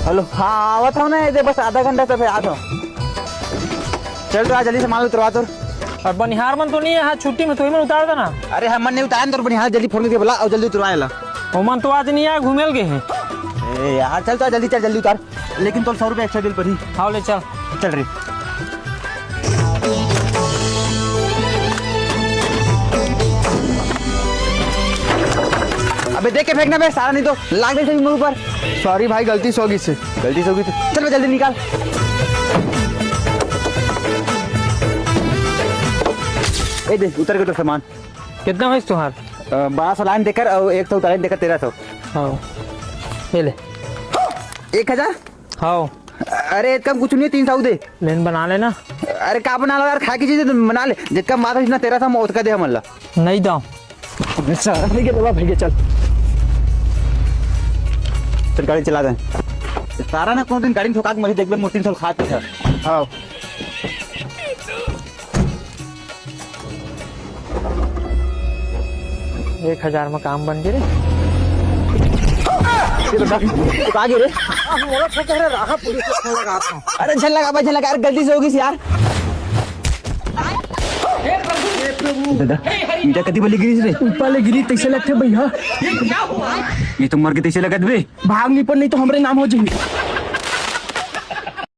Hello, हाँ आवत हूँ ना, ये बस आधा घंटा से फिर आता हूँ। चल तो आ जल्दी से माल उतरवा तो। और बनिहार मन तो नहीं है, हाँ छुट्टी में तो ही मन उतार देना। अरे हम मन नहीं उतार तो बनिहार जल्दी फोन करके बोला और जल्दी उतरवा ला। वो मन तो आज नहीं आया, घूमेल गए हैं। ए यार चल तो आ जल्दी, चल जल्दी उतार, लेकिन तो 100 रुपये एक्स्ट्रा बिल पड़ी। हाँ ले चल। चल रही। अबे देख के फेंकना बे, सारा नहीं तो लाग दे मुंह ऊपर। सॉरी भाई, गलती से होगी से। गलती से होगी तो चल बे जल्दी निकाल। ए दे उतर के तो सामान। कितना है तुम्हार? 1200 लाइन देकर और 100 लाइन देकर 1300। हाँ ये ले। 1000? हाँ अरे कम कुछ नहीं, 300 दे। लेन बना लेना। अरे का बना लो यार, खा की चीज बना ले, जितना माथा जितना 1300 मौत का दे हमला। नहीं दाम सारा भैया बाबा भैया चल चल गाड़ी चला दे। सारा ना कोनो दिन गाड़ी में ठोका के मरी देख ले, मोटी सल खाते है। हाँ 1000 में काम बन गए रे। तो आगे रे। अरे झल लगा भाई, झल लगा यार, गलती से होगी यार। दादा मीठा कति बली गिरी रे? ऊपर ले गिरी तैसे लगते भैया। ये तो मर के तैसे लगत बे। भाग नहीं पर नहीं तो हमरे नाम हो जाएंगे।